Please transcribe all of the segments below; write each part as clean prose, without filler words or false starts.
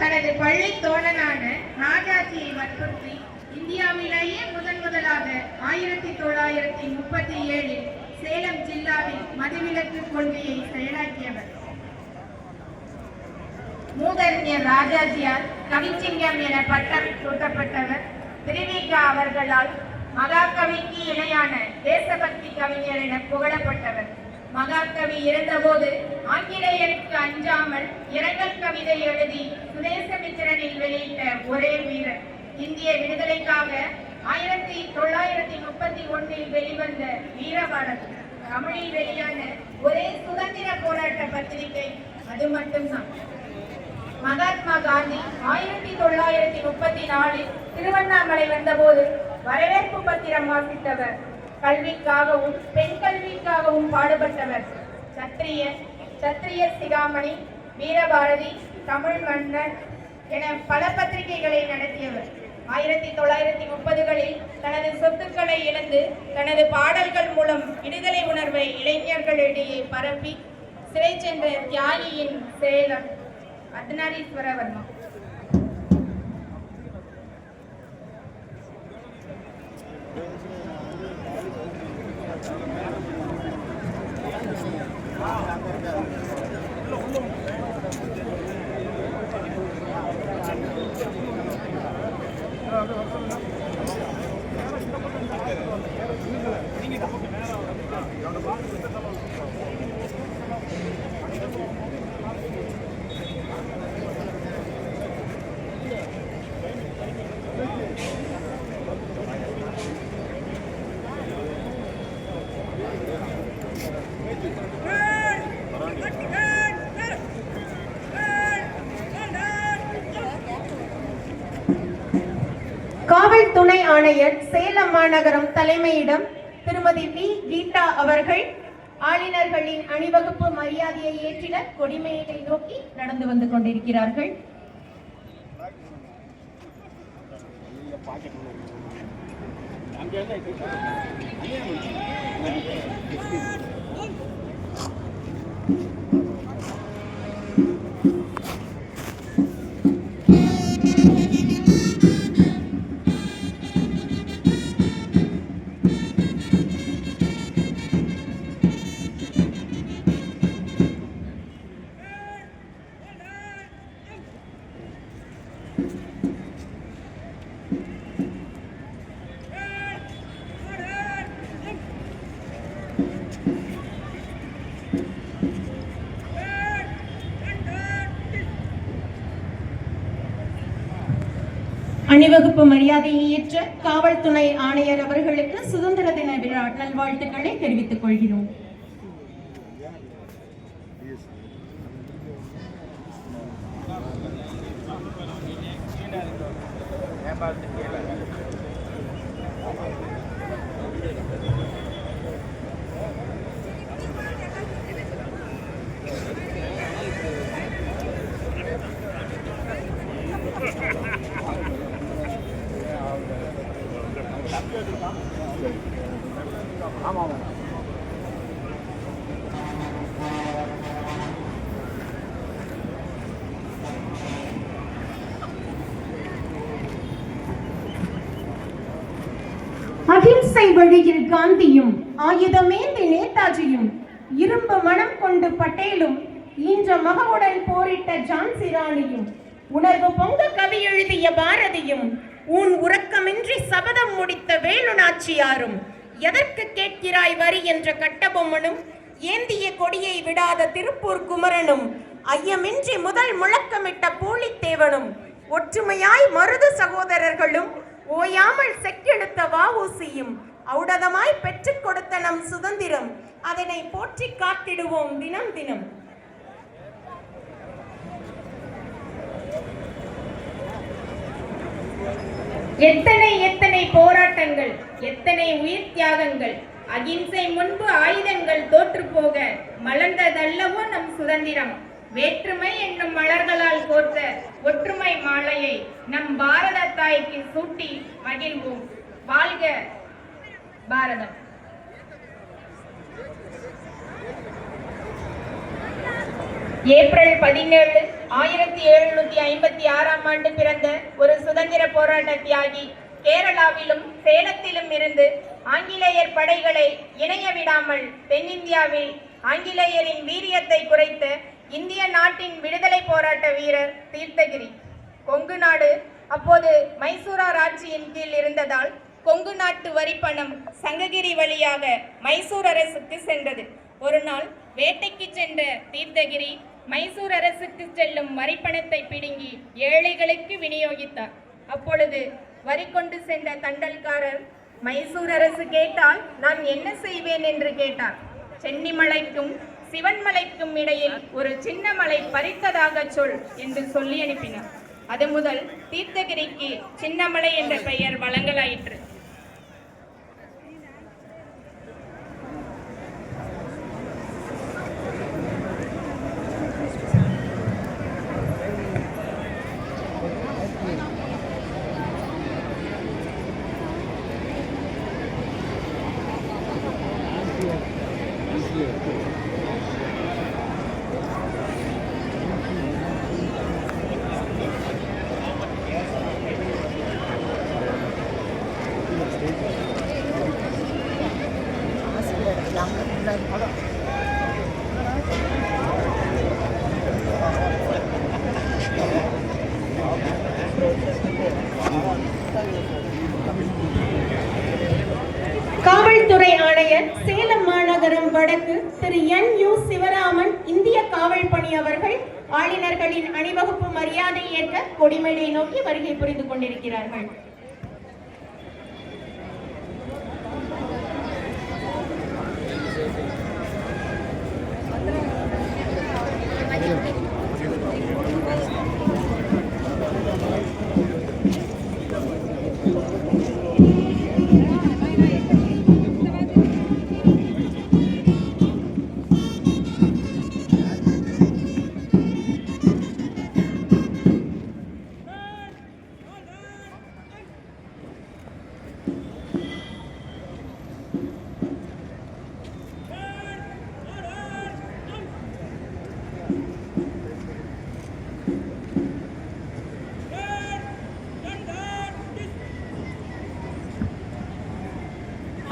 தனது பள்ளி தோழனான ராஜாஜியை வற்புறுத்தி இந்தியாவிலேயே முதலாக 1937 சேலம் ஜில்லாவில் மதுவிலக்கு கொள்கையை செயலாக்கியவர். மூதறிஞர் ராஜாஜியால் கவிச்சிங்கம் என பட்டம் சூட்டப்பட்டவர். திருவிக அவர்களால் மகாகவிக்கு இணையான தேசபக்தி கவிஞர் என புகழப்பட்டவர். மகாகவி இருந்தபோது ஆங்கிலேயருக்கு அஞ்சாமல் இரங்கல் கவிதை எழுதி சுதேசமித்திரனில் வெளியிட்ட ஒரே வீரர். இந்திய விடுதலைக்காக 1931 வெளிவந்த வீரபாரதி தமிழில் வெளியான ஒரே சுதந்திர போராட்ட பத்திரிகை அது மட்டும்தான். மகாத்மா காந்தி 1934 திருவண்ணாமலை வந்தபோது வரவேற்பு பத்திரம் வாசித்தவர். கல்விக்காகவும் பெண் கல்விக்காகவும் பாடுபட்டவர். சத்திரிய சிகாமணி, வீரபாரதி, தமிழ் மன்னர் என பல பத்திரிகைகளை நடத்தியவர். 1930களில் தனது சொத்துக்களை இழந்து தனது பாடல்கள் மூலம் விடுதலை உணர்வை இளைஞர்களிடையே பரப்பி சிறை சென்ற தியாகியின் சேலம் அர்த்தநாரீஸ்வரவர்மா. காவல் துணை ஆணையர் சேலம் மாநகரம் தலைமையிடம் திருமதி வி கீதா அவர்கள் ஆளுநர்களின் அணிவகுப்பு மரியாதையை ஏற்றிட கொடிமேடை நோக்கி நடந்து வந்து கொண்டிருக்கிறார்கள். அணிவகுப்பு மரியாதையை ஏற்ற காவல் துணை ஆணையர் அவர்களுக்கு சுதந்திர தின விழா நல்வாழ்த்துக்களை தெரிவித்துக் கொள்கிறோம். அகிம்சை வழியில் காந்தியும் ஆயுதமேந்தி நேதாஜியும் இரும்பு மனம் கொண்டு பட்டேலும் ஈன்ற மகவுடன் போரிட்ட ஜான்சி ராணியும் உணர்வு பொங்க கவி எழுதிய பாரதியும் உன் உறக்கமின்றி சபதம் முடித்த வேலு நாச்சியாரும் எதற்கு கேட்கிறாய் வரி என்ற கட்டபொம்மனும் ஏந்திய கொடியை விடாத திருப்பூர் குமரனும் ஐயமின்றி முதல் முழக்கமிட்ட பூலித்தேவனும் ஒற்றுமையாய் மருது சகோதரர்களும் ஓயாமல் செக்கெடுத்த வஉசியும் ஔடதமாய் பெற்றுக் கொடுத்த நம் சுதந்திரம் அதனை போற்றி காத்திடுவோம் தினம் தினம். எத்தனை எத்தனை போராட்டங்கள், எத்தனை உயிர் தியாகங்கள், அகிம்சை முன்பு ஆயுதங்கள் தோற்று போக மலர்ந்ததல்லவோ நம் சுதந்திரம். வேற்றுமை என்னும் மலர்களால் கோர்த்த ஒற்றுமை மாலையை நம் பாரத தாய்க்கு சூட்டி மகிழ்வோம். வாழ்க பாரதம். ஏப்ரல் 17, 1756 ஆண்டு பிறந்த ஒரு சுதந்திர போராட்ட தியாகி கேரளாவிலும் சேலத்திலும் இருந்து ஆங்கிலேயர் படைகளை இணைய விடாமல் தென்னிந்தியாவில் ஆங்கிலேயரின் வீரியத்தை குறைத்த இந்திய நாட்டின் விடுதலை போராட்ட வீரர் தீர்த்தகிரி. கொங்கு நாடு அப்போது மைசூரார் ஆட்சியின் கீழ் இருந்ததால் கொங்கு நாட்டு வரிப்பணம் சங்ககிரி வழியாக மைசூர் அரசுக்கு சென்றது. ஒரு நாள் வேட்டைக்கு சென்ற தீர்த்தகிரி மைசூர் அரசுக்கு செல்லும் வரிப்பணத்தை பிடுங்கி ஏழைகளுக்கு விநியோகித்தார். அப்பொழுது வரி கொண்டு சென்ற தண்டல்காரர் மைசூர் அரசு கேட்டால் நான் என்ன செய்வேன் என்று கேட்டார். சென்னிமலைக்கும் சிவன்மலைக்கும் இடையில் ஒரு சின்ன மலை பறித்ததாக சொல் என்று சொல்லி அனுப்பினார். அது முதல் தீர்த்தகிரிக்கு சின்னமலை என்ற பெயர் வழங்கலாயிற்று. காவல்துறை ஆணையர் சேலம் மாநகரம் வடக்கு திரு N.U. சிவராமன் இந்திய காவல் பணி அவர்கள் ஆளுநர்களின் அணிவகுப்பு மரியாதை ஏற்க கொடிமேடை நோக்கி வருகை புரிந்து கொண்டிருக்கிறார்கள்.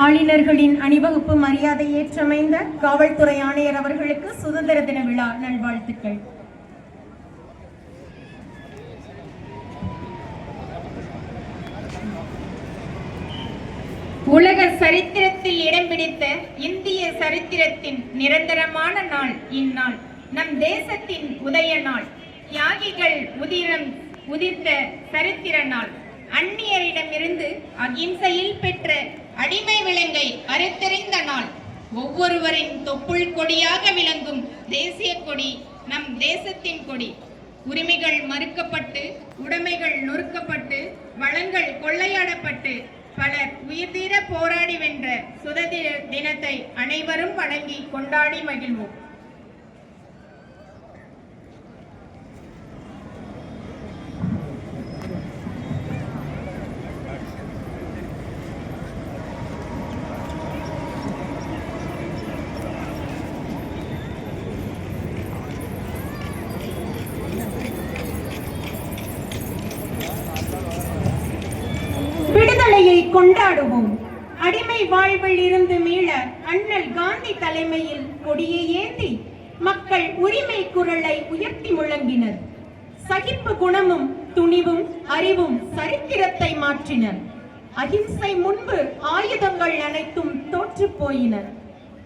ஆளுநர்களின் அணிவகுப்பு மரியாதை ஏற்றமைந்த காவல்துறை ஆணையர் அவர்களுக்கு சுதந்திர தின விழா நல்வாழ்த்துக்கள். உலக சரித்திரத்தில் இடம் பிடித்த இந்திய சரித்திரத்தின் நிரந்தரமான நாள் இந்நாள். நம் தேசத்தின் உதய நாள். தியாகிகள் உதிர்த்த சரித்திர நாள். அந்நியரிடமிருந்து அகிம்சையில் பெற்ற அடிமை விலங்கை அறுத்தெறிந்த நாள். ஒவ்வொருவரின் தொப்புள் கொடியாக விளங்கும் தேசிய கொடி நம் தேசத்தின் கொடி. உரிமைகள் மறுக்கப்பட்டு, உடைமைகள் நொறுக்கப்பட்டு, வளங்கள் கொள்ளையாடப்பட்டு பலர் உயிர்தீர போராடி வென்ற சுதந்திர தினத்தை அனைவரும் வணங்கி கொண்டாடி மகிழ்வோம். விடுதலையை கொண்டாடுவோம். அடிமை வாழ்வில் இருந்து மீள அண்ணல் காந்தி தலைமையில் கொடியை ஏந்தி மக்கள் உரிமை குரலை உயர்த்தி முழங்கினர். சகிப்பு குணமும் துணிவும் அறிவும் சரித்திரத்தை மாற்றினர். அகிம்சை முன்பு ஆயுதங்கள் அனைத்தும் தோற்று போயின.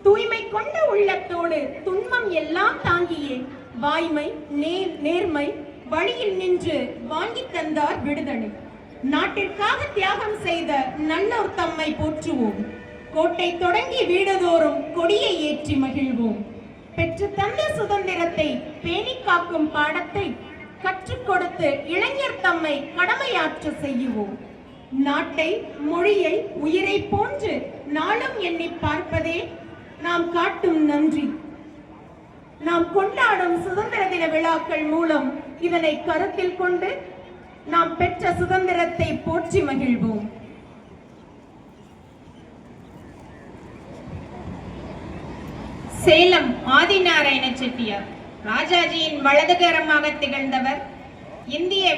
தூய்மை கொண்ட உள்ளத்தோடு துன்பம் எல்லாம் தாங்கியே வாய்மை நேர்மை வழியில் நின்று வாங்கி தந்தார் விடுதலை. நாட்டிற்காக தியாகம் செய்த நல்லோர் தம்மை போற்றுவோம். கோட்டை தொடங்கி வீடுதோறும் கொடியை ஏற்றி மகிழ்வோம். பெற்று தந்த சுதந்திரத்தை பேணி காக்கும் பாடத்தை கற்றுக் கொடுத்து இளைஞர் தம்மை கடமையாற்ற செய்யுவோம். நாட்டை மொழியை உயிரை போன்று நாளும் எண்ணி பார்ப்பதே நாம் காட்டும் நன்றி. நாம் கொண்டாடும் சுதந்திர தின விழாக்கள் மூலம் இதனை கருத்தில் கொண்டு நாம் பெற்ற சுதந்திரத்தை போற்றி மகிழ்வோம். சேலம் ஆதிநாராயண செட்டியார். ராஜாஜியின் வலதுகரமாக திகழ்ந்தவர். இந்திய